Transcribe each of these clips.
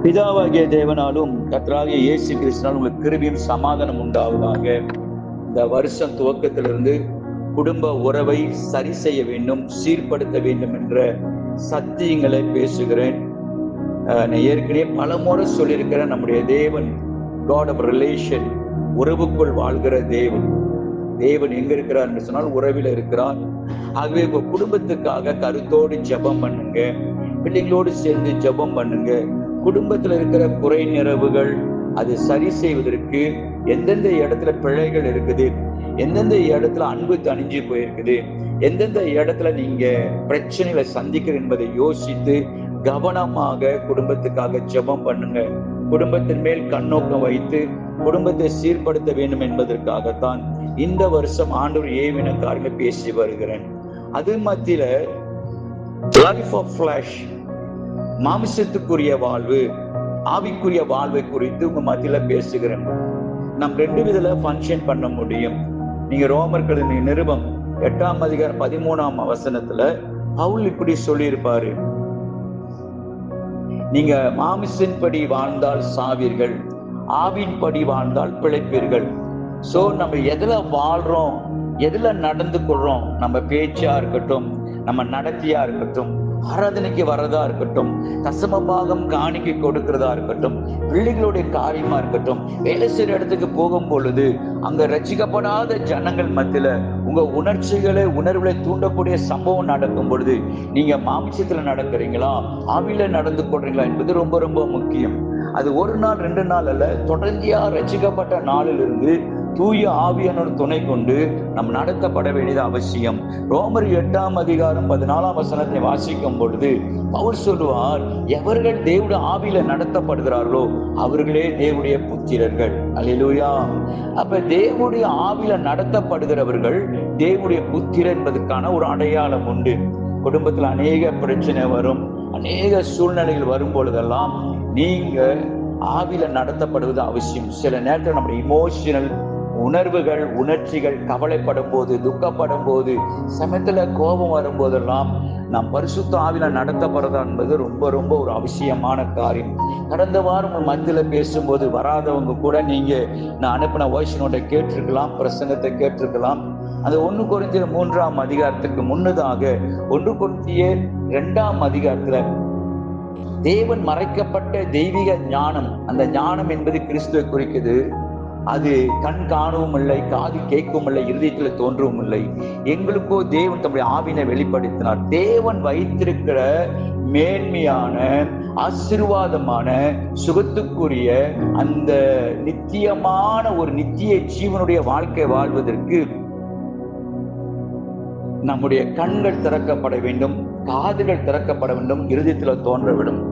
பிதாவாகிய தேவனாலும் கர்த்தராகிய இயேசு கிறிஸ்துவினாலும் உங்களுக்கு கிருபையும் சமாதானம் உண்டாவதாக. இந்த வருஷம் துவக்கத்திலிருந்து குடும்ப உறவை சரி செய்ய வேண்டும், சீர்படுத்த வேண்டும் என்ற சத்தியங்களை பேசுகிறேன். நான் ஏற்கனவே பல முறை சொல்லியிருக்கிறேன், நம்முடைய தேவன் காட் ஆஃப் ரிலேஷன், உறவுக்குள் வாழ்கிற தேவன். தேவன் எங்க இருக்கிறார் என்று சொன்னால் உறவில் இருக்கிறார். ஆகவே உங்க குடும்பத்துக்காக கருத்தோடு ஜெபம் பண்ணுங்க, பிள்ளைங்களோடு சேர்ந்து ஜெபம் பண்ணுங்க. குடும்பத்துல இருக்கிற குறை நிறைவுகள் அதை சரி செய்வதற்கு எந்தெந்த இடத்துல பிழைகள் இருக்குது, எந்தெந்த இடத்துல அன்பு தணிஞ்சு போயிருக்குது, எந்தெந்த இடத்துல நீங்க பிரச்சனைகளை சந்திக்கிற என்பதை யோசித்து கவனமாக குடும்பத்துக்காக ஜெபம் பண்ணுங்க. குடும்பத்தின் மேல் கண்ணோக்கம் வைத்து குடும்பத்தை சீர்படுத்த வேண்டும் என்பதற்காகத்தான் இந்த வருஷம் ஆண்டவர் ஏவின காரியங்களை பேசி வருகிறேன். அது மத்தியில லைஃப் ஆஃப் ஃபிளஷ், மாமிசத்துக்குரிய வாழ்வு, ஆவிக்குரிய வாழ்வை குறித்து உங்க மத்தியில பேசுகிறேன். நாம் 2 விதத்துல ஃபங்க்ஷன் பண்ண முடியும். நீங்க ரோமர்கள் நிருபம் 8ஆம் அதிகாரம் 13ஆம் வசனத்துல பவுல் இப்படி சொல்லி இருப்பாரு, நீங்க மாமிசின்படி வாழ்ந்தால் சாவீர்கள், ஆவின்படி வாழ்ந்தால் பிழைப்பீர்கள். சோ நம்ம எதுல வாழ்றோம், எதுல நடந்து கொள்றோம், நம்ம பேச்சா இருக்கட்டும், நம்ம நடத்தியா இருக்கட்டும், ஆராதனைக்கு வரதா இருக்கட்டும், தசம பாகம் காணிக்கை கொடுக்கிறதா இருக்கட்டும், பிள்ளைகளுடைய காரியமா இருக்கட்டும், வேலை செய்யற இடத்துக்கு போகும் பொழுது அங்க ரட்சிக்கப்படாத ஜனங்கள் மத்தியில உங்க உணர்ச்சிகளை உணர்வுகளை தூண்டக்கூடிய சம்பவம் நடக்கும் பொழுது நீங்க மாமிசத்துல நடக்கிறீங்களா, ஆவியில நடந்து கொள்றீங்களா என்பது ரொம்ப ரொம்ப முக்கியம். அது 1 நாள் 2 நாள் அல்ல, தொடர்ந்தியா ரட்சிக்கப்பட்ட நாளிலிருந்து தூய ஆவியானோட துணை கொண்டு நம் நடத்தப்பட வேண்டியது அவசியம். ரோமர் 8ஆம் அதிகாரம் 14ஆம் வசனத்தை வாசிக்கும் பொழுது பவுல் சொல்லுவார், எவர்கள் தேவனுடைய ஆவியில நடத்தப்படுகிறார்களோ அவர்களே தேவனுடைய புத்திரர்கள். அல்லேலூயா. அப்ப தேவனுடைய ஆவியில நடத்தப்படுகிறவர்கள் தேவனுடைய புத்திரர் என்பதற்கான ஒரு அடையாளம் உண்டு. குடும்பத்துல அநேக பிரச்சனை வரும், அநேக சூழ்நிலைகள் வரும் பொழுதெல்லாம் நீங்க ஆவியில நடத்தப்படுவது அவசியம். சில நேரத்தில் நம்முடைய இமோஷனல் உணர்வுகள், உணர்ச்சிகள், கவலைப்படும் போது, துக்கப்படும் போது, சமயத்துல கோபம் வரும் போதெல்லாம் நாம் பரிசுத்த ஆவியில நடத்தப்படுறது என்பது ரொம்ப ரொம்ப ஒரு அவசியமான காரியம். கடந்த வாரம் மத்தியில பேசும்போது வராதவங்க கூட நீங்க நான் அனுப்பின வாய்ஸ் நோட்டை கேட்டிருக்கலாம், பிரசங்கத்தை கேட்டிருக்கலாம். அது 1 கொரிந்தியர் 3ஆம் அதிகாரத்துக்கு முன்னதாக 1 கொரிந்தியர் 2ஆம் அதிகாரத்துல தேவன் மறைக்கப்பட்ட தெய்வீக ஞானம், அந்த ஞானம் என்பது கிறிஸ்துவை குறிக்குது. அது கண் காணவும் இல்லை, காது கேட்கவும் இல்லை, இருதயத்துல தோன்றவும் இல்லை. எங்களுக்கோ தேவன் தம்முடைய ஆவினை வெளிப்படுத்தினார். தேவன் வைத்திருக்கிற மேன்மையான ஆசீர்வாதமான சுகத்துக்குரிய அந்த நித்தியமான ஒரு நித்திய ஜீவனுடைய வாழ்க்கை வாழ்வதற்கு நம்முடைய கண்கள் திறக்கப்பட வேண்டும், காதுகள் திறக்கப்பட வேண்டும், இருதயத்துல தோன்ற விடும்.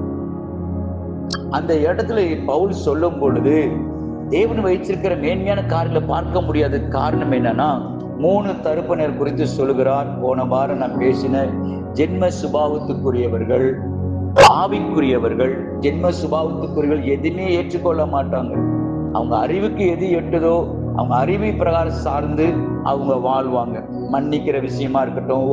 அந்த இடத்துல பவுல் சொல்லும் பொழுது தேவன் வைச்சிருக்கிற மேன்மையான காரியங்களை பார்க்க முடியாத காரணம் என்னன்னா 3 தரப்பினர் குறித்து சொல்லுகிறார். போன வாரம் நான் பேசின ஜென்ம சுபாவத்துக்குரியவர்கள், ஆவிக்குரியவர்கள். ஜென்ம சுபாவத்துக்குரியவர்கள் எதுவுமே ஏற்றுக்கொள்ள மாட்டாங்க. அவங்க அறிவுக்கு எது எட்டுதோ அவங்க அறிவை பிரகாரம் சார்ந்து அவங்க வாழ்வாங்க. மன்னிக்கிற விஷயமா இருக்கட்டும்,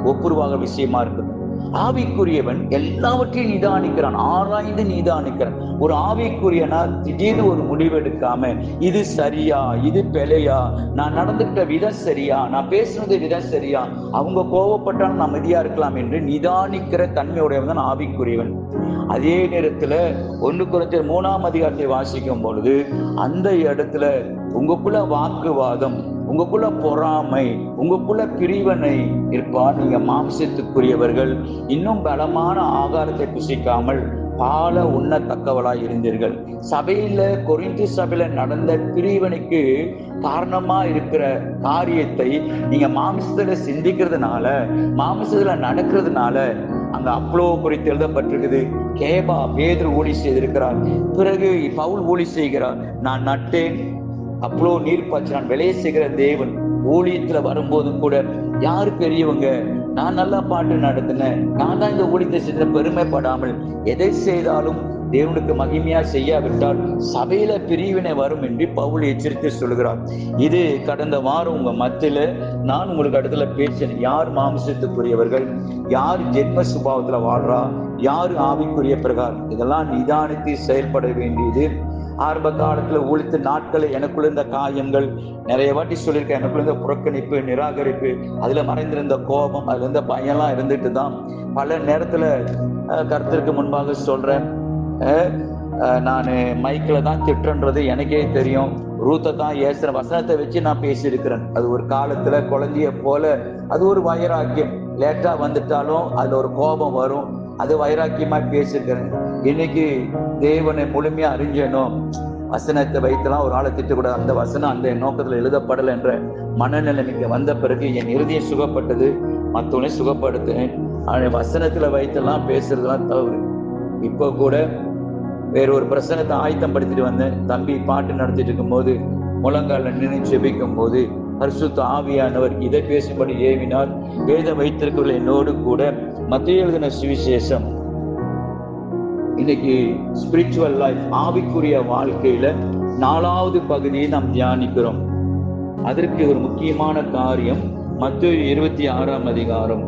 ஒப்புருவாக விஷயமா இருக்கட்டும். ஆவிக்குரியவன் எல்லாவற்றையும் நிதானிக்கிறான், ஆராய்ந்து நிதானிக்கிறான். ஒரு ஆவிக்குரியனா திடீர்னு ஒரு முடிவெடுக்காம இது சரியா, இது பிழையா, நான் நடந்துகிட்ட விதம் சரியா, நான் பேசுனது விதம் சரியா, அவங்க கோவப்பட்டாலும் நான் அமைதியா இருக்கலாம் என்று நிதானிக்கிற தன்மையுடையவன் தான் ஆவிக்குரியவன். அதே நேரத்துல 1 கொரிந்தியர் 3ஆம் அதிகாரத்தை வாசிக்கும் பொழுது அந்த இடத்துல உங்களுக்குள்ள வாக்குவாதம், உங்களுக்குள்ள பொறாமை, உங்களுக்குள்ள பிரிவினை இருப்பா. நீங்க மாம்சத்துக்குரியவர்கள், இன்னும் பலமான ஆகாரத்தை புசிக்காமல் பால உண்ணத்தக்கவளாய் இருந்தீர்கள். சபையில, கொரிந்து சபையில நடந்த பிரிவினைக்கு காரணமா இருக்கிற காரியத்தை நீங்க மாம்சத்துல சிந்திக்கிறதுனால, மாம்சத்துல நடக்கிறதுனால அங்க அப்ளோ குறித்து எழுதப்பட்டிருக்குது. கேபா பேதுரு ஊழி செய்திருக்கிறார். பிறகு பவுல் ஊழி செய்கிறார். நான் நட்டேன், அப்ளோ நீர் பாய்ச்சி, நான் விளைய செய்கிற தேவன். ஊழியத்துல வரும்போது கூட யாரு பெரியவங்க, நான் நல்லா பாட்டு நடத்தினேன், நான் தான் இந்த ஊழியத்தை செஞ்ச பெருமைப்படாமல் எதை செய்தாலும் தேவனுக்கு மகிமையா செய்யாவிட்டால் சபையில பிரிவினை வரும் என்று பவுல் எச்சரித்து சொல்கிறார். இது கடந்த வாரம் உங்க மத்தியில நான் உங்களுக்கு இடத்துல பேசினேன். யார் மாம்சத்துக்குரியவர்கள், யார் ஜென்ம சுபாவத்துல வாழ்றா, யாரு ஆவிக்குரிய பிரகாரம். இதெல்லாம் நிதானித்து செயல்பட வேண்டியது. ஆரம்ப காலத்துல ஊழித்து நாட்கள் எனக்குள்ள இருந்த காயங்கள், நிறைய வாட்டி சொல்லியிருக்கேன், எனக்குள்ள இருந்த புறக்கணிப்பு, நிராகரிப்பு, அதுல மறைந்திருந்த கோபம், அதுல இருந்த பயம்லாம் இருந்துட்டு தான் பல நேரத்துல கர்த்தருக்கு முன்பாக சொல்றேன். நான் மைக்கில் தான் திட்டுன்றது எனக்கே தெரியும். ரூத்தை தான் ஏசுற வசனத்தை வச்சு நான் பேசியிருக்கிறேன். அது ஒரு காலத்துல குழந்தைய போல அது ஒரு வைராக்கியம். லேட்டா வந்துட்டாலும் அதுல ஒரு கோபம் வரும். அது வைராக்கியமா பேசியிருக்கிறேன். இன்னைக்கு தேவனை முழுமையா அறிஞ்சனும், வசனத்தை வைத்தெல்லாம் ஒரு ஆளை திட்டக்கூடாது, அந்த வசனம் அந்த நோக்கத்துல எழுதப்படலை என்ற மனநிலைமைக்கு வந்த பிறகு என் இறுதியை சுகப்பட்டது, மற்றவனை சுகப்படுத்தினேன். வசனத்துல வைத்தெல்லாம் பேசுறதுலாம் தவறு. இப்போ கூட வேற ஒரு பிரசனத்தை ஆயத்தம் படுத்திட்டு வந்தேன். தம்பி பாட்டு நடத்திட்டு இருக்கும் போது முழங்கால நின்று ஜெபிக்கும் போது பரிசுத்த ஆவியானவர் இதை பேசும்படி ஏவினார். வேத வைத்திருக்கிற என்னோடு கூட மத்தேயு எழுதின சுவிசேஷம், இன்னைக்கு ஸ்பிரிச்சுவல் லைஃப், ஆவிக்குரிய வாழ்க்கையில 4வது பகுதியை நாம் தியானிக்கிறோம். அதற்கு ஒரு முக்கியமான காரியம் மத்தேயு 26ஆம் அதிகாரம்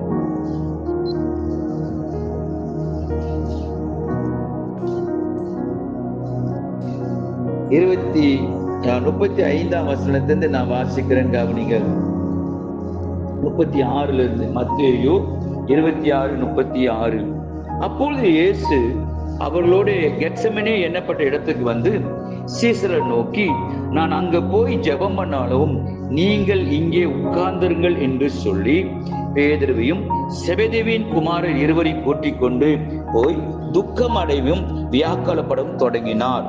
35ஆம் வசனத்திலிருந்து நான் வாசிக்கிறேன், கவனிங்கள். 36 மத்தேயு 26:36. அப்பொழுது இயேசு அவர்களோட கெத்செமனே எண்ணப்பட்ட இடத்துக்கு வந்து சீசரை நோக்கி, நான் அங்க போய் ஜெபம் பண்ணாலும் நீங்கள் இங்கே உட்கார்ந்திருங்கள் என்று சொல்லி பேதுருவையும் செபெதேவின் குமாரர் இருவரை கூட்டிக் கொண்டு போய் துக்கம் அடைவும் வியாக்குலப்படவும் தொடங்கினார்.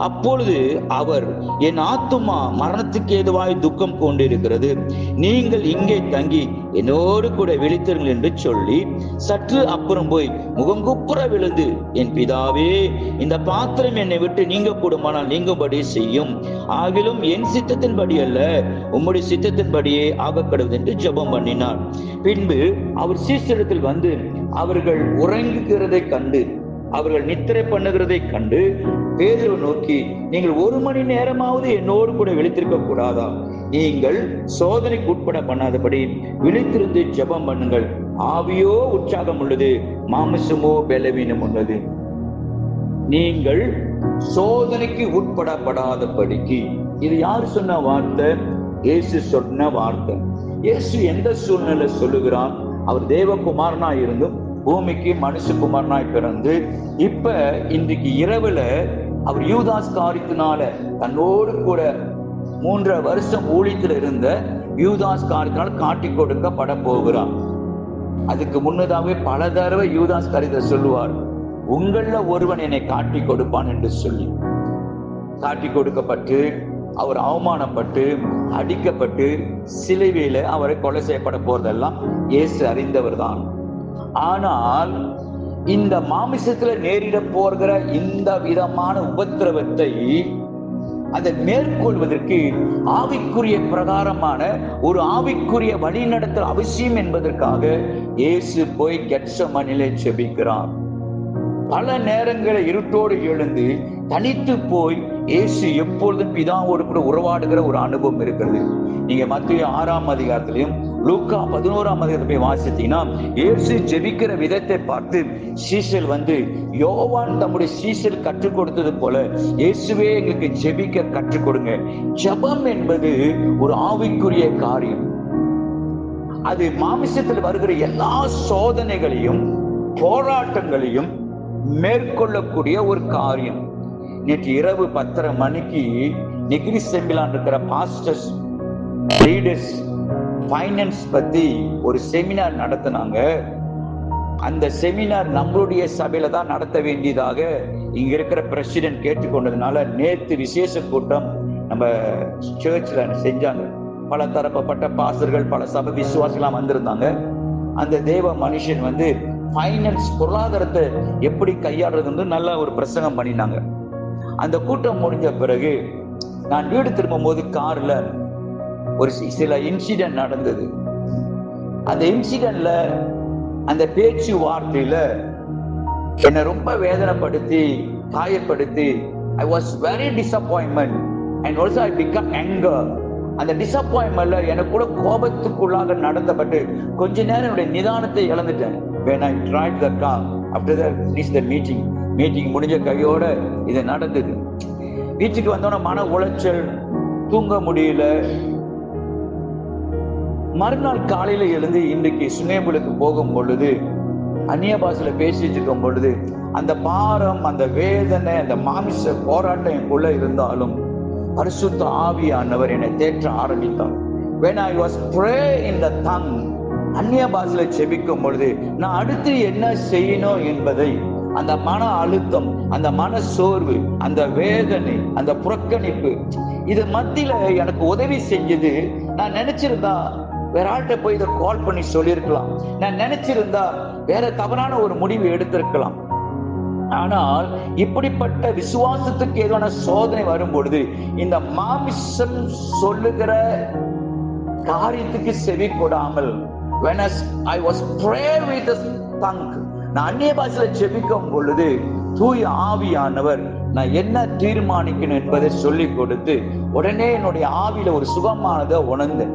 அப்பொழுது அவர், என் ஆத்துமா மரணத்துக்கு ஏதுவாய் துக்கம் கொண்டிருக்கிறது, நீங்கள் இங்கே தங்கி என்னோடு கூட விழித்திருங்கள் என்று சொல்லி சற்று அப்புறம் போய் முகங்குப்புற விழுந்து, என் பிதாவே, இந்த பாத்திரம் என்னை விட்டு நீங்க கூடுமானால் நீங்கும்படி செய்யும், ஆகிலும் என் சித்தத்தின்படி அல்ல உம்முடைய சித்தத்தின்படியே ஆகக்கடவுது என்று ஜெபம் பண்ணினார். பின்பு அவர் சீசரிடத்தில் வந்து அவர்கள் உறங்குகிறதை கண்டு, அவர்கள் நித்திரை பண்ணுகிறதை கண்டு பேதுருவை நோக்கி, நீங்கள் 1 மணி நேரமாவது என்னோடு கூட விழித்திருக்க கூடாதா? நீங்கள் சோதனைக்கு உட்பட பண்ணாதபடி விழித்திருந்து ஜெபம் பண்ணுங்கள். ஆவியோ உற்சாகம் உள்ளது, மாமிசமோ பலவீனம் உள்ளது. நீங்கள் சோதனைக்கு உட்படப்படாதபடிக்கு. இது யார் சொன்ன வார்த்தை? இயேசு சொன்ன வார்த்தை. இயேசு எந்த சூழ்நிலை சொல்லுகிறான்? அவர் தேவகுமாரனாய் இருந்தும் பூமிக்கு மனுஷகுமாரனாய் பிறந்து, இப்ப இன்றைக்கு இரவுல அவர் யூதாஸ் காரியத்தினால தன்னோடு கூட 3 வருஷம் ஊழியத்தில் இருந்த யூதாஸ் காரியத்தினால காட்டி கொடுக்கப்பட போகிறார். அதுக்கு முன்னதாகவே பல தடவை யூதாஸ் காரியத்தை சொல்லுவார், உங்கள ஒருவன் என்னை காட்டி கொடுப்பான் என்று சொல்லி காட்டி கொடுக்கப்பட்டு அவர் அவமானப்பட்டு அடிக்கப்பட்டு சிலுவையில அவரை கொலை செய்யப்பட போறதெல்லாம் இயேசு அறிந்தவர் தான். ஆனால் இந்த மாமிசத்துல நேரிட போகிற இந்த விதமான உபத்திரவத்தை அதை மேற்கொள்வதற்கு ஆவிக்குரிய பிரகாரமான ஒரு ஆவிக்குரிய வழிநடத்தல் அவசியம் என்பதற்காக இயேசு போய் கெத்செமனிலே ஜெபிக்கிறார். பல நேரங்களில் இருட்டோடு எழுந்து தனித்து போய் இயேசு எப்பொழுதும் பிதாவோடு கூட உறவாடுகிற ஒரு அனுபவம் இருக்கிறது. நீங்க மத்தேயு 6ஆம் அதிகாரத்திலையும் லூக்கா 11ஆம் அதிகாரத்தை போய் வாசித்தீங்கன்னா இயேசு ஜெபிக்கிற விதத்தை பார்த்து சீஷர் வந்து, யோவான் தம்முடைய சீஷர் கற்றுக் கொடுத்தது போல இயேசுவே எங்களுக்கு ஜெபிக்க கற்றுக் கொடுங்க. ஜெபம் என்பது ஒரு ஆவிக்குரிய காரியம். அது மாமிசத்தில் வருகிற எல்லா சோதனைகளையும் போராட்டங்களையும் மேற்கொள்ளக்கூடிய ஒரு காரியம். நேற்று இரவு 10:30 மணிக்கு நெகிரி செம்பிலான் இருக்கிற பாஸ்டர்ஸ் லீடர்ஸ் ஃபைனான்ஸ் பத்தி ஒரு செமினார் நடத்தினாங்க. அந்த செமினார் நம்மளுடைய சபையில தான் நடத்த வேண்டியதாக இங்க இருக்கிற பிரசிடென்ட் கேட்டுக்கொண்டதுனால நேற்று விசேஷ கூட்டம் நம்ம சர்ச்ல செஞ்சாங்க. பல தரப்பட்ட பாஸ்டர்கள், பல சபை விசுவாசிகளாம் வந்திருந்தாங்க. அந்த தேவ மனுஷன் வந்து ஃபைனான்ஸ், பொருளாதாரத்தை எப்படி கையாடுறது நல்ல ஒரு பிரசங்கம் பண்ணினாங்க. அந்த கூட்டம் முடிஞ்ச பிறகு நான் வீடு திரும்பும் போது கார்ல ஒரு சில இன்சிடென்ட் நடந்தது. அந்த இன்சிடென்ட்ல அந்த பேச்சு வார்த்தையில என்னை ரொம்ப வேதனைப்படுத்தி காயப்படுத்தி, I was very disappointment and also I become anger. அந்த டிசப்பாயின்மெண்ட்ல எனக்கு கூட கோபத்துக்குள்ளாக நடந்தப்பட்டு கொஞ்ச நேரம் என்னுடைய நிதானத்தை இழந்துட்டேன். When I tried the car, after that finish the meeting முடிஞ்ச கையோட இது நடந்தது. வீட்டுக்கு வந்தோன்னா மன உளைச்சல், தூங்க முடியல. மறுநாள் காலையில எழுந்து இன்றைக்கு சுனேபுலுக்கு போகும் பொழுது அந்நிய பாஷையில பேசிட்டு இருக்கும் பொழுது அந்த பாரம், அந்த வேதனை, அந்த மாமிச போராட்டம் எனக்குள்ள இருந்தாலும் பரிசுத்த ஆவியானவர் என்னை தேற்ற ஆரம்பித்தார். When I was praying in the tongue, அந்நிய பாஷையில செபிக்கும் பொழுது நான் அடுத்து என்ன செய்யணும் என்பதை, அந்த மன அழுத்தம், அந்த மன சோர்வு, அந்த வேதனை, அந்த புறக்கணிப்பு, இது மத்தியில எனக்கு உதவி செஞ்சது. நான் நினைச்சிருந்தா வேற ஆள்கிட்ட போய் இதை கால் பண்ணி சொல்லியிருக்கலாம். நான் நினைச்சிருந்தா வேற தவறான ஒரு முடிவு எடுத்திருக்கலாம். ஆனால் இப்படிப்பட்ட விசுவாசத்துக்கு ஏதான சோதனை வரும் பொழுது இந்த மாமிசம் சொல்லுகிற காரியத்துக்கு செவி கொடாமல், when I was praying with the tongue, நான் அந்நிய பாஷையில செபிக்கும் பொழுது தூய ஆவியானவர் நான் என்ன தீர்மானிக்கணும் என்பதை சொல்லி கொடுத்து உடனே என்னுடைய ஆவியில ஒரு சுகமானதை உணர்ந்தேன்.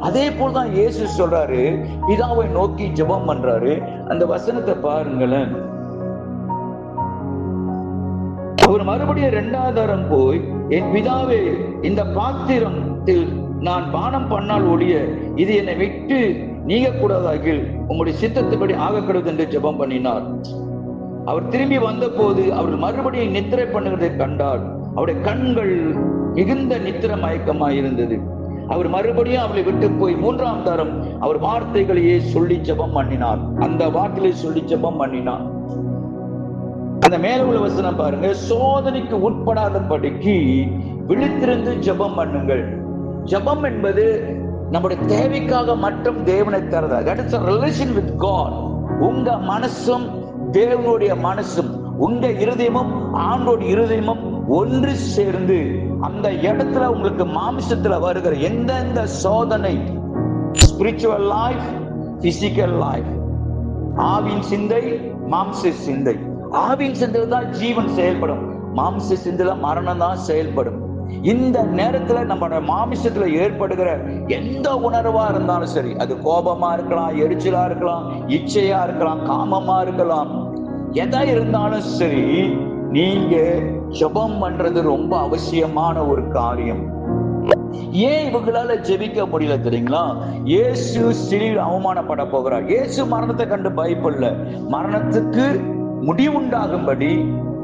அதே போல்தான் இயேசு சொல்றாரு, பிதாவை நோக்கி ஜெபம் பண்றாரு. அந்த வசனத்தை பாருங்களேன். அவர் மறுபடியும் 2வது தரம் போய், என் பிதாவே, இந்த பாத்திரத்தில் நான் பானம் பண்ணால் ஒழிய இது என்னை விட்டு நீங்க கூடாதாகில் உங்களுடைய சித்தத்துப்படி ஆகக்கூடாது என்று ஜெபம் பண்ணினார். அவர் திரும்பி வந்த போது அவர் மறுபடியும் நித்திரை பண்ணுகிறதை கண்டார். அவருடைய கண்கள் மிகுந்த நித்திர மயக்கமாய் இருந்தது. அவர் மறுபடியும் அவளை விட்டு போய் 3ஆம் தரம் அவர் வார்த்தைகளையே சொல்லி ஜெபம் பண்ணினார். அந்த வார்த்தைகளை சொல்லி ஜெபம் பண்ணினார். அந்த மேல உள்ள வசனம் பாருங்க, சோதனைக்கு உட்படாதபடிக்கு விழித்திருந்து ஜெபம் பண்ணுங்கள். ஜெபம் என்பது நம்முடைய தேவைக்காக மட்டும் தேவனை தரதா. That is a relation with God. உங்க மனசும் தேவனுடைய மனசும், உங்க இருதயமும் ஆண்டோட இருதயமும் ஒன்று சேர்ந்து அந்த இடத்துல உங்களுக்கு மாமிசத்துல வருகிற எந்தெந்த சோதனை, spiritual life, physical life, Aavin சிந்தை, மாம்ச சிந்தை. ஆவின் சிந்தையில தான் ஜீவன் செயல்படும், மாம்ச சிந்தையில மரணம் தான் செயல்படும். இந்த நேரத்துல நம்ம மாமிசத்துல ஏற்படுகிற எந்த உணர்வா இருந்தாலும் சரி, அது கோபமா இருக்கலாம், எரிச்சலா இருக்கலாம், இச்சையா இருக்கலாம், காமமா இருக்கலாம், எதா இருந்தாலும் சரி, நீங்க ஜெபம் பண்றது ரொம்ப அவசியமான ஒரு காரியம். ஏன் இவங்களால ஜெபிக்க முடியல தெரியுங்களா? இயேசு சிலுவையில் அவமானப்பட போகிறார். இயேசு மரணத்தை கண்டு பயப்படல, மரணத்துக்கு முடிவுண்டாகும்படி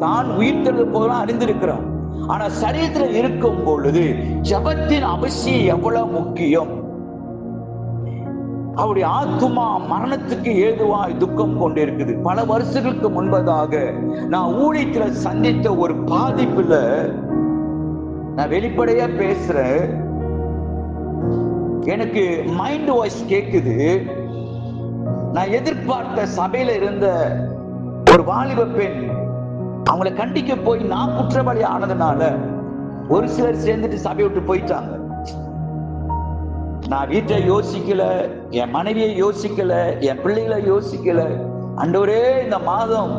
தான் உயிர்த்தெழுத போகிறான் அறிந்திருக்கிறான். ஆனா சரீரத்தில் இருக்கும் பொழுது ஜெபத்தின் அவசியம் எவ்வளவு முக்கியம். அவருடைய ஆத்துமா மரணத்துக்கு ஏதுவாய் துக்கம் கொண்டிருக்குது. பல வருஷங்களுக்கு முன்பதாக நான் ஊழியத்துல சந்தித்த ஒரு பாதிப்புல, நான் வெளிப்படையா பேசுறேன், எனக்கு மைண்ட் வாய்ஸ் கேக்குது. நான் எதிர்பார்த்த சபையில இருந்த ஒரு வாலிப பெண், அவங்களை கண்டிக்க போய் நான் குற்றவாளி ஆனதுனால ஒரு சிலர் சேர்ந்துட்டு சபையை விட்டு போயிட்டாங்க. நான் வீட்டை யோசிக்கல, என் மனைவியை யோசிக்கல, என் பிள்ளைகளை யோசிக்கல. ஆண்டவரே, இந்த மாதம்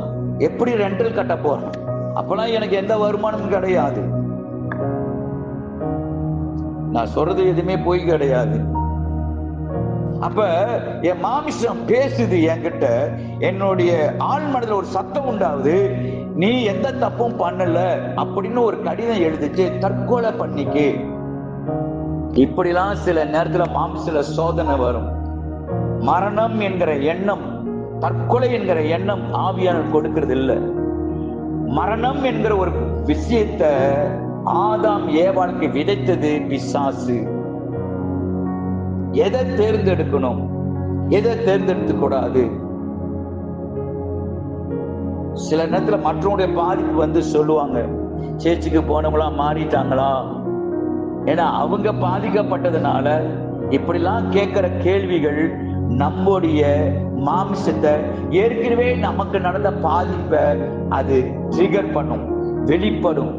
எப்படி ரெண்டல் கட்ட போறேன்? அப்பெல்லாம் எனக்கு எந்த வருமானமும் கிடையாது. நான் சொல்றது எதுவுமே போய் கிடையாது. அப்ப என் மாமிசம் பேசுது என்கிட்ட, என்னுடைய ஆள் மனதில் ஒரு சத்தம் உண்டாகுது, நீ எந்த தப்பும் பண்ணல அப்படின்னு ஒரு கடிதம் எழுதிச்சு, தற்கொலை பண்ணிக்கு. இப்படிலாம் சில நேரத்துல மாம்சல சோதனை வரும். மரணம் என்கிற எண்ணம், தற்கொலை என்கிற எண்ணம் ஆவியானவர் கொடுக்கிறது இல்ல. மரணம் என்கிற ஒரு விஷயத்தை ஆதாம் ஏவாளுக்கு விதைத்தது பிசாசு. எதை தேர்ந்தெடுக்கணும், எதை தேர்ந்தெடுத்து கூடாது. சில நேரத்துல மற்றவங்களுடைய பாதிப்பு வந்து சொல்லுவாங்க, சேர்ச்சுக்கு போனவங்களா மாறிட்டாங்களா? ஏன்னா அவங்க பாதிக்கப்பட்டதுனால இப்படிலாம் கேட்கிற கேள்விகள் நம்முடைய மாமிசத்தை, ஏற்கனவே நமக்கு நடந்த பாதிப்பை அது ட்ரிகர் பண்ணும், வெளிப்படும்.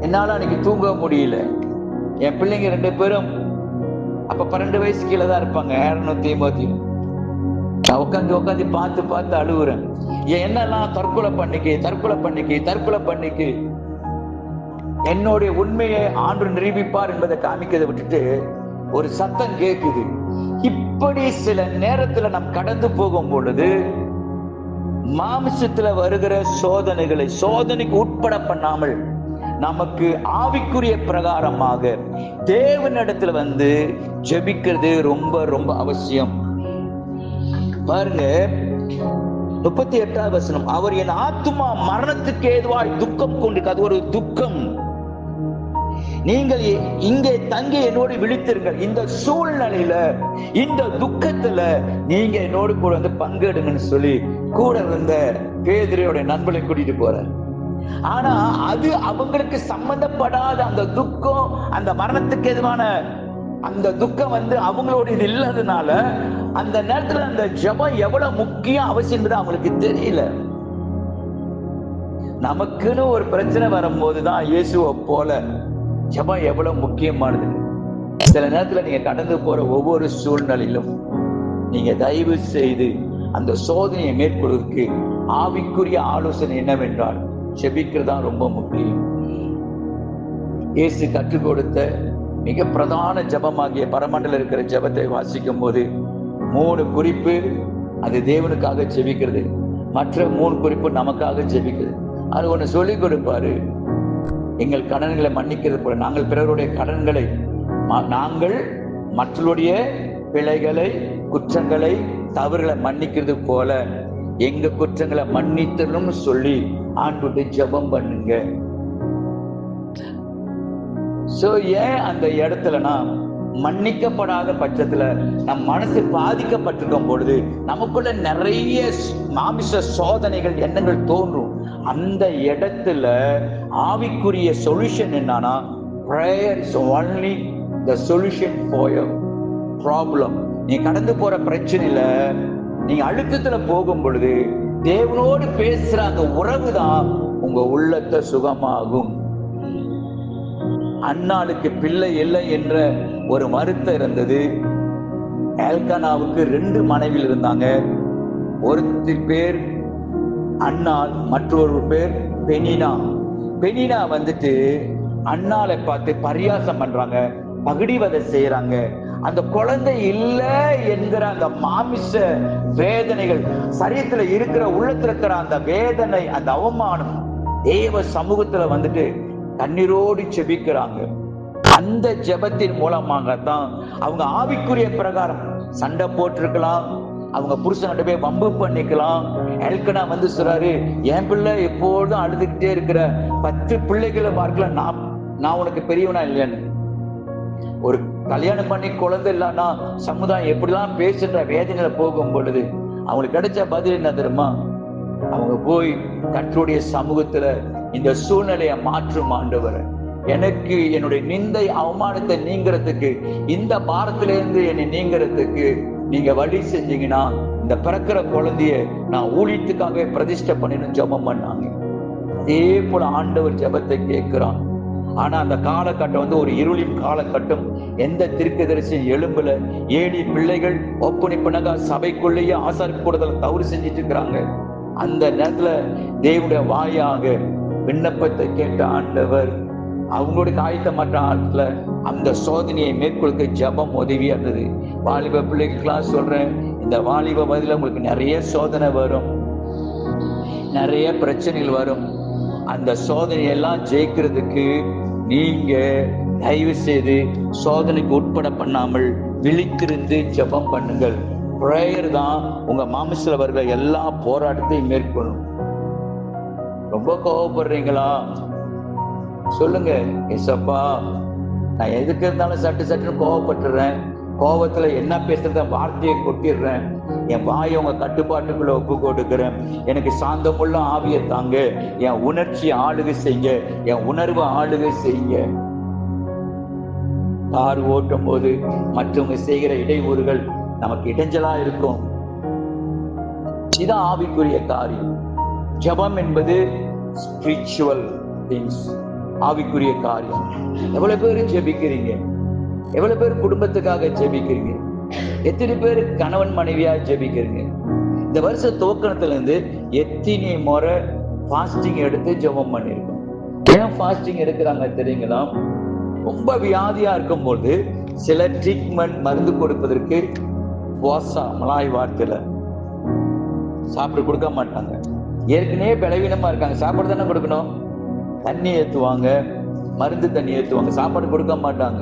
என்னால அன்னைக்கு தூங்க முடியல. என் பிள்ளைங்க 2 பேரும் அப்ப 12 வயசு கீழே தான் இருப்பாங்க, ஏறணும் தீமோத்தியும். நான் உட்காந்து பார்த்து அழுகுறேன். என்னெல்லாம் தற்கொலை பண்ணிக்கு. என்னுடைய உண்மையை ஆண்டு நிரூபிப்பார் என்பதை காமிக்கிறதை விட்டுட்டு ஒரு சத்தம் கேட்குது. இப்படி சில நேரத்துல நாம் கடந்து போகும் பொழுது மாமிசத்துல வருகிற சோதனைக்கு உட்பட பண்ணாமல் நமக்கு ஆவிக்குரிய பிரகாரமாக தேவனிடத்துல ஜெபிக்கிறது ரொம்ப ரொம்ப அவசியம். பாருங்க 38வது வசனம், அவர் என் ஆத்துமா மரணத்துக்கு ஏதுவாய் துக்கம் கொண்டு, அது ஒரு துக்கம், நீங்கள் இங்கே தங்கி என்னோடு விழித்திருங்கள். இந்த சூழ்நிலையில, இந்த துக்கத்துல நீங்க என்னோடு கூட பங்கெடுங்கன்னு சொல்லி கூட இருந்த பேதுருவோட நண்பனை கூட்டிட்டு போறார். ஆனா அது அவங்களுக்கு சம்பந்தப்படாத அந்த துக்கம், அந்த மரணத்துக்கு எதுவான அந்த துக்கம் அவங்களோட இது இல்லாததுனால அந்த நேரத்துல அந்த ஜெபம் எவ்வளவு முக்கியம் அவசியம் அவங்களுக்கு தெரியல. நமக்குன்னு ஒரு பிரச்சனை வரும்போதுதான் இயேசுவை போல ஜெபம் எவ்வளவு முக்கியமானது. சில நேரத்துல நீங்க கடந்து போற ஒவ்வொரு சூழ்நிலையிலும் நீங்க தயவு செய்து அந்த சோதனையை மேற்கொள்வதற்கு ஆவிக்குரிய ஆலோசனை என்னவென்றால் ஜெபிக்கிறதா ரொம்ப முக்கியம். இயேசு கற்றுக் கொடுத்த மிக பிரதான ஜெபமாகிய பரமண்டல இருக்கிற ஜெபத்தை வாசிக்கும் போது 3 குறிப்பு அது தேவனுக்காக ஜெபிக்கிறது, மற்ற 3 குறிப்பு நமக்காக ஜெபிக்கிறது. அது ஒண்ணு சொல்லிக் கொடுப்பாரு, எங்கள் கடன்களை மன்னிக்கிறது போல நாங்கள் பிறருடைய கடன்களை, நாங்கள் மற்றவருடைய பிழைகளை, குற்றங்களை, தவறுகளை மன்னிக்கிறது போல எங்க குற்றங்களை மன்னித்தனும் சொல்லி ஆண்டுட்டு ஜெபம் பண்ணுங்க. சோ ஏன் அந்த இடத்துலனா மன்னிக்கப்படாத பட்சத்துல நம் மனசு பாதிக்கப்பட்டிருக்கும் பொழுது நமக்குள்ள நிறைய மாமிச சோதனைகள், எண்ணங்கள் தோன்றும். அந்த இடத்துல ஆவிக்குரிய சொல்யூஷன் என்னன்னா, prayer is only the solution for your problem. நீ கடந்து போற பிரச்சனையில, நீங்க அழுத்தத்துல போகும் பொழுது தேவனோடு பேசுற அந்த உறவு தான் உங்க உள்ளத்தை சுகமாகும். அன்னாளுக்கு பிள்ளை இல்லை என்ற ஒரு வருத்தம் இருந்தது. எல்கானாவுக்கு 2 மனைவிகள் இருந்தாங்க. ஒருத்தி பேர் அன்னாள், மற்றொரு பேர் பெனினா. பெனினா அன்னாளை பார்த்து பரியாசம் பண்றாங்க, பகுடிவதை செய்யறாங்க. அந்த குழந்தை இல்லை என்கிற அந்த மாமிச வேதனைகள், சரீரத்துல இருக்கிற உள்ளத்துல இருக்கிற அந்த வேதனை, அந்த அவமானம் தேவ சமூகத்துல கண்ணீரோடு ஜெபிக்கிறாங்க. அந்த ஜெபத்தின் மூலமாகத்தான் அவங்க ஆவிக்குரிய பிரகாரம் சண்டை போட்டிருக்கலாம், அவங்க புருஷன்கிட்ட போய் வம்பு பண்ணிக்கலாம். எல்கனா சொல்றாரு, என் பிள்ளை எப்போதும் அழுதுகிட்டே இருக்கிற 10 பிள்ளைகளை பார்க்கலாம், நான் உனக்கு பெரியவனா இல்லையான்னு. ஒரு கல்யாணம் பண்ணி குழந்தை இல்லைன்னா சமுதாயம் எப்படிலாம் பேசுன்ற வேதனையில போகும் பொழுது அவங்களுக்கு கிடைச்ச பதில் என்ன தெரியுமா? அவங்க போய் கர்த்தருடைய சமூகத்துல இந்த சூழ்நிலையை மாற்றும் ஆண்டவர், எனக்கு என்னுடைய நிந்தை அவமானத்தை நீங்கிறதுக்கு, இந்த பாரத்திலிருந்து என்னை நீங்கிறதுக்கு நீங்க வழி செஞ்சீங்கன்னா இந்த பிறக்கிற குழந்தைய நான் ஊழியத்துக்காகவே பிரதிஷ்டை பண்ணின்னு ஜெபம் பண்ணாங்க. அதே போல ஆண்டவர் ஜெபத்தை கேட்கிறான். ஆனா அந்த காலகட்டம் ஒரு இருளின் காலகட்டம். எந்த தீர்க்கதரிசியும் எழும்புல. 7 பிள்ளைகள் ஒப்பனைப்பனக சபைக்குள்ளேயே ஆசாரிப்பு கூடுதல் தவறு செஞ்சிட்டு இருக்கிறாங்க. அந்த நேரத்துல தேவனுடைய வாயாக விண்ணப்பத்தை கேட்ட ஆண்டவர் அவங்களுடைய ஆயத்தமற்ற ஆட்ல அந்த சோதனையை மேற்கொள்க ஜெபம் உதவியா இருந்தது. வாலிப பிள்ளைகளுக்கெல்லாம் சொல்றேன், இந்த வாலிப வயதுல உங்களுக்கு நிறைய சோதனை வரும், நிறைய பிரச்சனைகள் வரும். அந்த சோதனையெல்லாம் ஜெயிக்கிறதுக்கு நீங்க தயவு செய்து சோதனைக்கு உட்பட பண்ணாமல் விழித்திருந்து ஜெபம் பண்ணுங்கள். பிரேயர் தான் உங்க மாமிசல வருகிற எல்லா போராட்டத்தையும் மேற்கொள்ளும். ரொம்ப கோவப்படுறீங்களா? சொல்லுங்க, ஏசப்பா நான் எதுக்கு இருந்தாலும் சட்டுன்னு கோவப்பட்டுறேன், கோபத்துல என்ன பேசுறத வார்த்தையை கொட்டிடுறேன், என் வாயை உங்க கட்டுப்பாட்டுக்குள்ள ஒப்பு கொடுக்கிறேன், எனக்கு சாந்தமுள்ள ஆவியை தாங்க, என் உணர்ச்சி ஆளுகை செய்ய, என் உணர்வு ஆளுகை செய்ய. கார் ஓட்டும் போது மற்றவங்க செய்கிற இடையூறுகள் நமக்கு இடைஞ்சலா இருக்கும். இதான் ஆவிக்குரிய காரியம். ஜெபம் என்பது ஸ்பிரிச்சுவல் திங்ஸ், ஆவிக்குரிய காரியம். எவ்வளவு பேர் ஜெபிக்கிறீங்க? எவ்வளவு பேர் குடும்பத்துக்காக ஜெபிக்கிறீங்க? எத்தனை பேர் கணவன் மனைவியா ஜெபிக்கிறீங்க? இந்த வருஷ துவக்கத்துல இருந்து எத்தனை முறை ஃபாஸ்டிங் எடுத்து ஜெபம் பண்ணிருக்கோம். ஏன் ஃபாஸ்டிங் எடுக்கிறாங்க தெரியுங்களா? ரொம்ப வியாதியா இருக்கும் போது சில ட்ரீட்மெண்ட் மருந்து கொடுப்பதற்கு வாசா மலாய் வார்த்தையில சாப்பிட கொடுக்க மாட்டாங்க. ஏற்கனவே பலவீனமா இருக்காங்க, சாப்பாடு தானே கொடுக்கணும். தண்ணி ஏத்துவாங்க, மருந்து தண்ணி ஏத்துவாங்க, சாப்பாடு கொடுக்க மாட்டாங்க.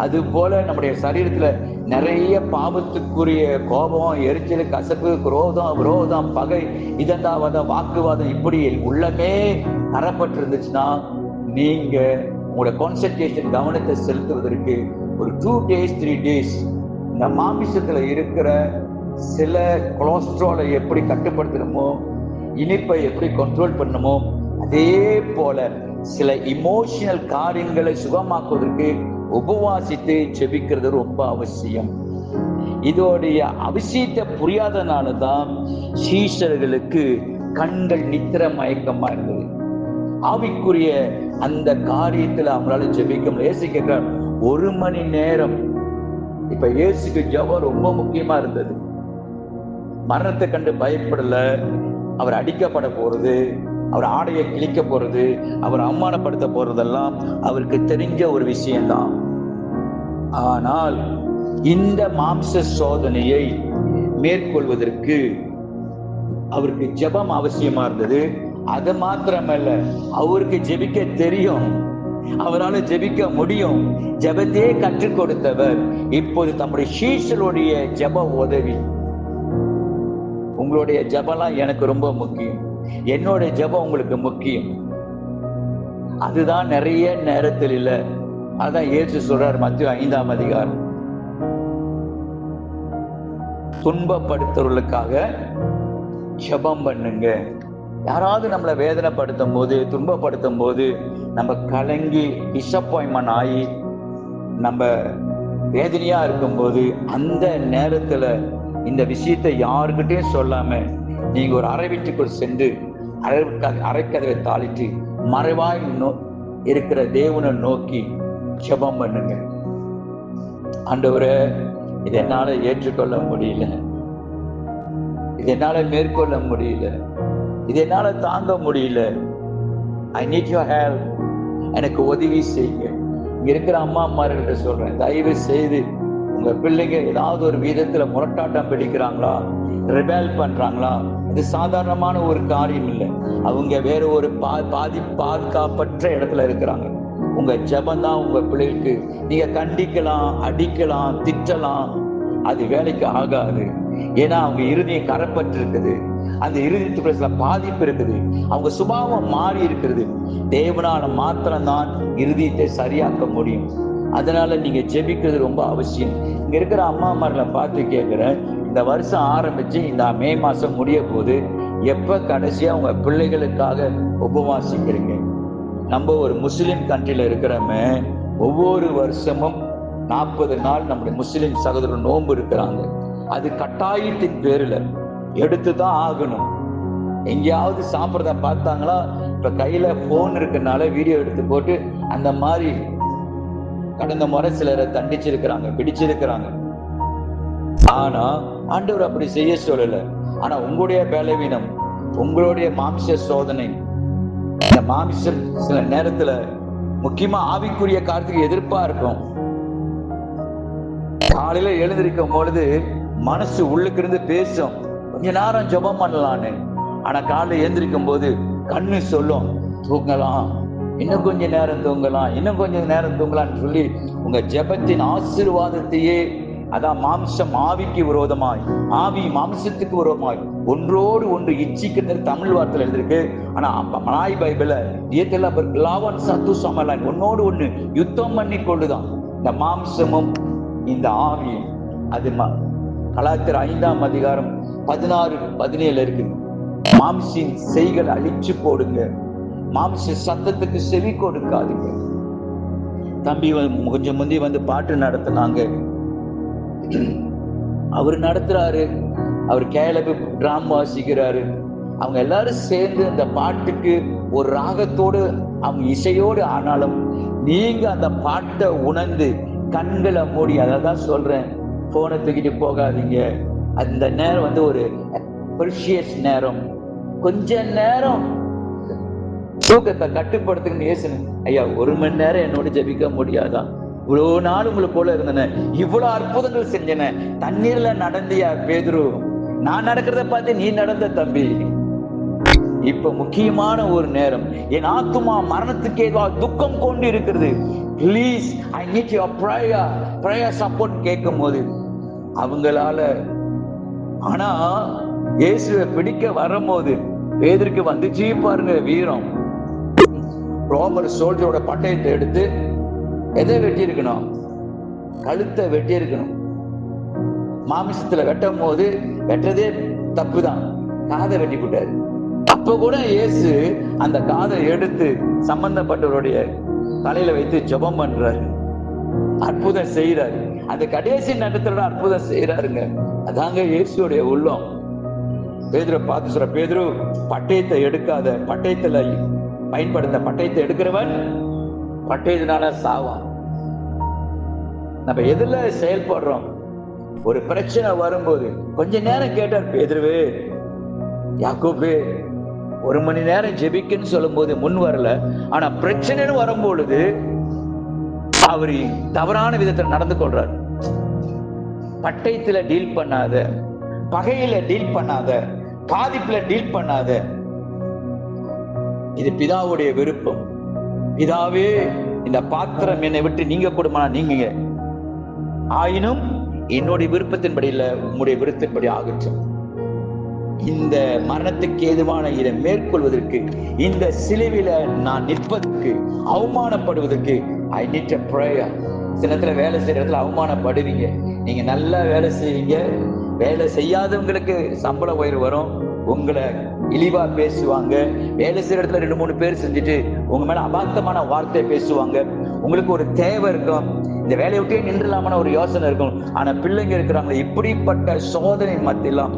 அது போல நம்முடைய சரீரத்துல நிறைய பாவத்துக்குரிய கோபம், எரிச்சல், கசப்பு, குரோதம், விரோதம், பகை, இதந்தாவதம், வாக்குவாதம் இப்படி உள்ளமே அறப்பட்டிருந்துச்சுன்னா நீங்க உங்களோட கான்சென்ட்ரேஷன் கவனத்தை செலுத்துவதற்கு ஒரு 2 days 3 days இந்த மாமிசத்துல இருக்கிற சில கொலஸ்ட்ராலை எப்படி கட்டுப்படுத்தணுமோ, இனிப்பை எப்படி கண்ட்ரோல் பண்ணணுமோ, அதே போல சில இமோஷனல் காரியங்களை சுகமாக்குவதற்கு உபவாசித்து செபிக்கிறது ரொம்ப அவசியம். இதோடைய அவசியத்தை புரியாதனாலதான் சீஷர்களுக்கு கண்கள் நித்திர மயக்கமா இருந்தது. ஆவிக்குரிய அந்த காரியத்துல அவங்களால ஜெபிக்க முடியல. இயேசு கேட்கிறார் 1 மணி நேரம். இப்ப இயேசுக்கு ஜெபம் ரொம்ப முக்கியமா இருந்தது. மரணத்தை கண்டு பயப்படல. அவர் அடிக்கப்பட போறது, அவர் ஆடையை கிழிக்க போறது, அவர் அவமானப்படுத்த போறதெல்லாம் அவருக்கு தெரிஞ்ச ஒரு விஷயம்தான். ஆனால் இந்த மாம்ச சோதனையை மேற்கொள்வதற்கு அவருக்கு ஜெபம் அவசியமா இருந்தது. அது மாத்திரமல்ல, அவருக்கு ஜெபிக்க தெரியும், அவரால் ஜெபிக்க முடியும். ஜெபத்தையே கற்றுக் கொடுத்தவர் இப்போது தம்முடைய சீஷருடைய ஜெப உதவி. உங்களுடைய ஜெபம்லாம் எனக்கு ரொம்ப முக்கியம், என்னோட ஜெபம் உங்களுக்கு முக்கியம். அதுதான் நிறைய நேரத்தில் இல்ல. அதான் இயேசு சொல்றார் மத்தேயு 5ஆம் அதிகாரம், துன்பப்படுத்துறவர்களுக்காக ஜெபம் பண்ணுங்க. யாராவது நம்மளை வேதனைப்படுத்தும் போது, துன்பப்படுத்தும் போது நம்ம கலங்கி டிசப்பாயின்மெண்ட் ஆகி நம்ம வேதனையா இருக்கும்போது அந்த நேரத்துல இந்த விஷயத்தை யாருக்கிட்டையும் சொல்லாம நீங்க ஒரு அறை வீட்டுக்குள் சென்று அரைக்கதவை தாளிட்டு மறைவாய் இருக்கிற தேவனை நோக்கி ஜெபம் பண்ணுங்க. ஆண்டவரே, இதை என்னால ஏற்றுக்கொள்ள முடியல, இதை என்னால மேற்கொள்ள முடியல, இதை என்னால தாங்க முடியல. I need your help. எனக்கு உதவி செய்யுங்க. இங்க இருக்கிற அம்மாமார்கிட்ட சொல்றேன், தயவு செய்து உங்க பிள்ளைங்க ஏதாவது ஒரு விதத்துல முரட்டாட்டம் பிடிக்கிறாங்களா, ரிபேல் பண்றாங்களா, இது சாதாரணமான ஒரு காரியம் இல்லை. அவங்க வேற ஒரு பாதுகாப்பற்ற இடத்துல இருக்கிறாங்க. உங்க ஜெபம் தான் உங்க பிள்ளைகளுக்கு. நீங்க கண்டிக்கலாம், அடிக்கலாம், திட்டலாம், அது வேலைக்கு ஆகாது. ஏன்னா அவங்க இருதயம் கரப்பட்டு இருக்குது, அந்த இருதயத்துக்குள்ள பாதிப்பு இருக்குது, அவங்க சுபாவம் மாறி இருக்கிறது. தேவனால மாத்திரம்தான் இருதயத்தை சரியாக்க முடியும். அதனால நீங்க ஜெபிக்கிறது ரொம்ப அவசியம். இங்க இருக்கிற அம்மாமார்களை பார்த்து கேட்கிறேன், இந்த வருஷம் ஆரம்பிச்சு இந்த மே மாசம் முடிய போது எப்ப கடைசியா உங்க பிள்ளைகளுக்காக உபவாசிக்கிறீங்க? நம்ம ஒரு முஸ்லிம் கண்ட்ரில இருக்கிறோமே, ஒவ்வொரு வருஷமும் 40 நாள் நம்முடைய முஸ்லிம் சகோதரர் நோன்பு இருக்கிறாங்க. அது கட்டாயத்தின் பேர்ல எடுத்துதான் ஆகணும். எங்கேயாவது சாப்பிட்றத பார்த்தாங்களா, இப்ப கையில போன் இருக்கனால வீடியோ எடுத்து போட்டு அந்த மாதிரி கடந்த முறை சிலரை தண்டிச்சிருக்கிறாங்க, பிடிச்சிருக்கிறாங்க. ஆனா ஆண்டவர் அப்படி செய்ய சொல்லல. ஆனா உங்களுடைய பலவீனம், உங்களுடைய மாம்ச சோதனை, இந்த மாம்சம் சில நேரத்துல முக்கியமா ஆவிக்குரிய காரியத்துக்கு எதிர்ப்பா இருக்கும். காலையில எழுந்திருக்கும் பொழுது மனசு உள்ளுக்கு இருந்து பேசும், கொஞ்ச நேரம் ஜெபம் பண்ணலான்னு. ஆனா காலையில எழுந்திருக்கும் போது கண்ணு சொல்லும், தூங்கலாம், இன்னும் கொஞ்ச நேரம் தூங்கலாம், இன்னும் கொஞ்சம் நேரம் தூங்கலாம்னு சொல்லி உங்க ஜெபத்தின் ஆசீர்வாதத்தையே, அதான் மாம்சம் ஆவிக்கு விரோதமாய், ஆவி மாம்சத்துக்கு விரோதமாய் ஒன்றோடு ஒன்று இச்சிக்கிறது தமிழ் வார்த்தையில எழுதிருக்கு. ஆனா மலாய் பைபிள்ல ஒன்னோடு ஒண்ணு யுத்தம் பண்ணி கொள்ளுதான் இந்த மாம்சமும் இந்த ஆவியும். அது கலாத்திர 5ஆம் அதிகாரம் 16-17 இருக்கு. மாம்சின் செய்கள் அழிச்சு போடுங்க, மாம்ச சத்தத்துக்கு செவி கொடுக்காதுங்க. தம்பி கொஞ்சம் முந்தி வந்து பாட்டு நடத்தினாங்க, அவர் நடத்துறாரு, அவர் கேலபு டிராம் வாசிக்கிறாரு. அவங்க எல்லாரும் சேர்ந்து அந்த பாட்டுக்கு ஒரு ராகத்தோடு அவங்க இசையோடு ஆனாலும் நீங்க அந்த பாட்டை உணர்ந்து கண்களை மூடி, அதான் சொல்றேன், போனை தூக்கிட்டு போகாதீங்க. அந்த நேரம் வந்து ஒரு ப்ரெஷியஸ் நேரம். கொஞ்ச நேரம் தூக்கத்தை கட்டுப்படுத்துங்கன்னு ஏசணும். ஐயா, 1 மணி நேரம் என்னோட ஜெபிக்க முடியாதா? இவ்வளவு நாள் உங்களுக்கு போல இருந்தன, இவ்வளவு அற்புதங்கள் செஞ்சன, தண்ணீர்ல நடந்தியா பேதுரு, நான் நடக்கிறத பார்த்து நீ நடந்த தம்பி. இப்ப முக்கியமான ஒரு நேரம், என் ஆத்துமா மரணத்துக்கு ஏதுவாக துக்கம் கொண்டு இருக்கிறது, please I need your prayer support கேட்கும் போது அவங்களால, ஆனா இயேசுவை பிடிக்க வரும்போது பேதுருக்கு வந்துச்சு பாருங்க வீரம். ரோமர் சோல்ஜரோட பட்டயத்தை எடுத்து எதை வெட்டி இருக்கணும்? கழுத்தை வெட்டி இருக்கணும். மாமிசத்துல வெட்டும் போது வெட்டதே தப்புதான், காதை வெட்டி போட்டாரு. அப்ப கூட இயேசு அந்த காதை எடுத்து சம்பந்தப்பட்டவருடைய தலையில வைத்து ஜெபம் பண்றாரு, அற்புதம் செய்யறாரு. அந்த கடைசி நேரத்துல அற்புதம் செய்யறாருங்க. அதாங்க இயேசுடைய உள்ளம். பேதுரு பார்த்து சொல்ற, பேதுரு பட்டயத்தை எடுக்காத, பட்டயத்துல பயன்படுத்த, பட்டயத்தை எடுக்கிறவன் பட்டயத்தினால சாவான். நம்ம எதுல செயல்படுறோம்? ஒரு பிரச்சனை வரும்போது கொஞ்ச நேரம் கேட்டார் பேதுருவே, யாக்கோபே 1 மணி நேரம் ஜெபிக்குன்னு சொல்லும் போது முன் வரல. ஆனா பிரச்சனைன்னு வரும்பொழுது அவரு தவறான விதத்தில் நடந்து கொள்றார். பட்டயத்துல டீல் பண்ணாத, பகையில டீல் பண்ணாத, பாதிப்புல டீல் பண்ணாத. இது பிதாவுடைய விருப்பம். பிதாவே, இந்த பாத்திரம் என்னை விட்டு நீங்க கொடுமா, நீங்க ஆயினும் என்னுடைய விருப்பத்தின்படி இல்ல, உங்களுடைய விருப்பத்தின்படி ஆகட்டும். இந்த மரணத்துக்கு ஏதுவான இதை மேற்கொள்வதற்கு, இந்த சிலுவையில நான் நிற்பதற்கு, அவமானப்படுவதற்கு ஐ நீட் எ பிரேயர். சிலத்துல வேலை செய்யற இடத்துல அவமானப்படுவீங்க. நீங்க நல்லா வேலை செய்வீங்க, வேலை செய்யாதவங்களுக்கு சம்பள உயர்வு வரும், உங்களை இழிவா பேசுவாங்க. வேலை செய்யற இடத்துல 2-3 பேர் செஞ்சுட்டு உங்க மேல அபார்த்தமான வார்த்தை பேசுவாங்க. உங்களுக்கு ஒரு தேவை இருக்கும், இந்த வேலையை விட்டே நின்றுலாமான ஒரு யோசனை இருக்கும். ஆனா பிள்ளைங்க இருக்கிறாங்க. இப்படிப்பட்ட சோதனை மத்தியெல்லாம்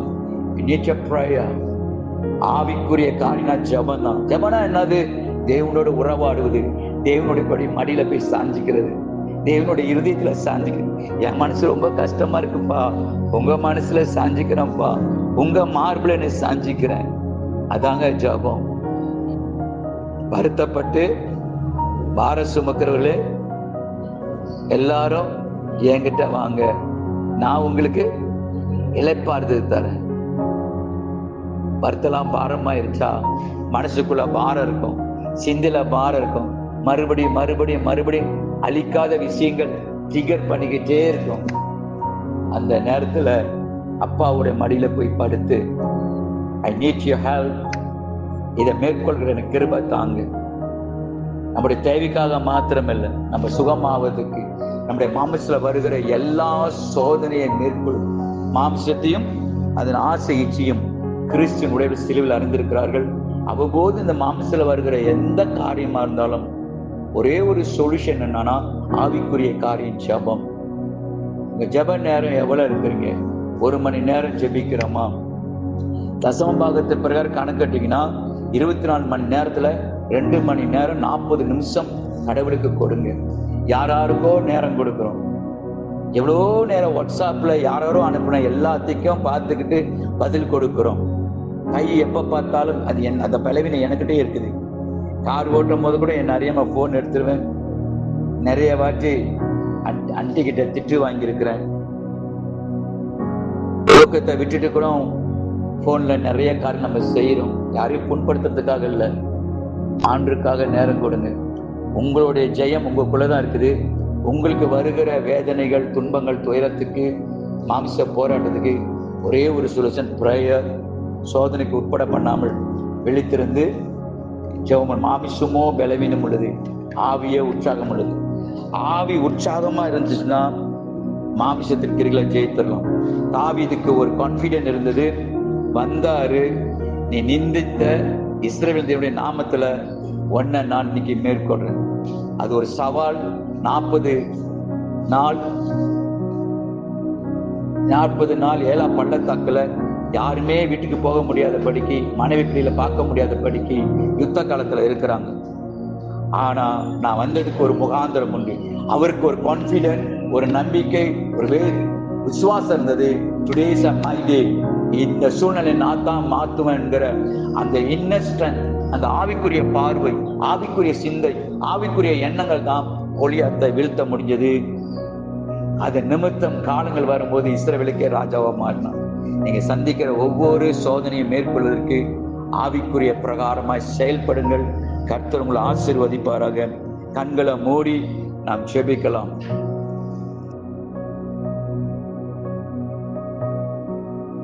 ஆவிக்குரிய காரியம் ஜெபம் தான். ஜெபனா என்னது? தேவனோட உறவாடுவது, தேவனுடைய படி மடியில போய் சாஞ்சிக்கிறது, தேவனுடைய இருதயத்துல சாஞ்சிக்கிறது. என் மனசு ரொம்ப கஷ்டமா இருக்குப்பா, உங்க மனசுல சாஞ்சிக்கிறேன்ப்பா, உங்க மார்பில என்ன சாஞ்சிக்கிறேன். அதாங்க ஜெபம். வருத்தப்பட்டு பார சுமக்கிறவர்களே எல்லாரும் என்கிட்ட வாங்க, நான் உங்களுக்கு இளைப்பாறுதல் தரேன். வருத்தலாம் பாரமாயிருச்சா? மனசுக்குள்ள பாரம் இருக்கும், சிந்தில பாரம் இருக்கும். மறுபடியும் மறுபடியும் மறுபடியும் அழிக்காத விஷயங்கள் ட்ரிகர் பண்ணிக்கிட்டே இருக்கும். அந்த நேரத்துல அப்பாவுடைய மடியில போய் படுத்து ஐ நீட் யுவர் ஹெல்ப், இதை மேற்கொள்கிற எனக்கு கிருபை தாங்க. நம்முடைய தேவைக்காக மாத்திரமில்லை, நம்ம சுகமாவதுக்கு, நம்முடைய மாமிசத்துல வருகிற எல்லா சோதனையை மேற்கொள்ளும். மாமிசத்தையும் அதன் ஆசை இச்சையும் கிறிஸ்துவனுடைய சிலுவையில் அறிந்திருக்கிறார்கள். அவ்வப்போது இந்த மாமிசத்துல வருகிற எந்த காரியமா இருந்தாலும் ஒரே ஒரு சொல்யூஷன் என்னன்னா, ஆவிக்குரிய காரியம் ஜெபம். உங்க ஜெப நேரம் எவ்வளவு இருக்கிறீங்க? 1 மணி நேரம் ஜெபிக்கிறோமா? தசம பாகத்து பிரகாரம் கணக்கட்டிங்கன்னா 24 மணி நேரத்துல 2 மணி நேரம் 40 நிமிஷம் கடவுளுக்கு கொடுங்க. யாராருக்கோ நேரம் கொடுக்கிறோம். எவ்வளோ நேரம் வாட்ஸ்அப்ல யாரோ அனுப்புன எல்லாத்துக்கும் பார்த்துக்கிட்டு பதில் கொடுக்கிறோம். கை எப்ப பார்த்தாலும் அது அந்த பலவீனம் எனக்கிட்டே இருக்குது. கார் ஓட்டும் போது கூட என்ன அறியாம போன் எடுத்துருவேன். நிறைய வாட்டி அண்டி கிட்ட திட்டு வாங்கியிருக்கிறேன். தூக்கத்தை விட்டுட்டு கூட போன்ல நிறைய காரியம் நம்ம செய்யறோம். யாரையும் புண்படுத்துறதுக்காக இல்லை, ஆண்டுக்காக நேரம் கொடுங்க. உங்களுடைய ஜெயம் உங்களுக்குள்ளதான் இருக்குது. உங்களுக்கு வருகிற வேதனைகள், துன்பங்கள், துயரத்துக்கு, மாம்ச போராட்டத்துக்கு ஒரே ஒரு சொல்யூஷன் பிரேயர். சோதனைக்கு உட்பட பண்ணாமல் விழித்திருந்து ஜெபம். மாமிசமோ பலவீனம் உள்ளது, ஆவியே உற்சாகம் உள்ளது. ஆவி உற்சாகமா இருந்துச்சுன்னா மாமிசத்திற்கு கிரிகளை ஜெயித்தரலாம். தாவீதுக்கு ஒரு கான்பிடன்ஸ் இருந்தது. வந்தாரு, நீ நிந்தித்த இஸ்ரவேல் தேவனுடைய நாமத்துல ஒன்ன நான் இன்னைக்கு மேற்கொள்றேன். அது ஒரு சவால். 40 நாள் 7ஆம் பள்ளத்தாக்குல யாருமே வீட்டுக்கு போக முடியாத படிக்கு, மனைவி பிள்ளையில பார்க்க முடியாத படிக்கு யுத்த காலத்துல இருக்கிறாங்க. ஆனா நான் வந்ததுக்கு ஒரு முகாந்திரம் உண்டு. அவருக்கு ஒரு கான்பிடன்ஸ், ஒரு நம்பிக்கை, ஒரு விசுவாசம் இருந்தது. Today is my day. இந்த சூழ்நிலை நான் தான் மாத்துவேன் என்கிற அந்த இன்னர் ஸ்ட்ரென்த், அந்த ஆவிக்குரிய பார்வை, ஆவிக்குரிய சிந்தை, ஆவிக்குரிய எண்ணங்கள் தான் கோலியாத்தை வீழ்த்த முடிஞ்சது. அதன் நிமித்தம் காலங்கள் வரும்போது இஸ்ரவேலுக்கே ராஜாவா மாறினான். நீங்க சந்திக்கிற ஒவ்வொரு சோதனையை மேற்கொள்வதற்கு ஆவிக்குரிய பிரகாரமாய் செயல்படுங்கள். கர்த்தர் உங்களை ஆசீர்வதிப்பாராக. கண்களை மூடி நாம் ஜெபிக்கலாம்.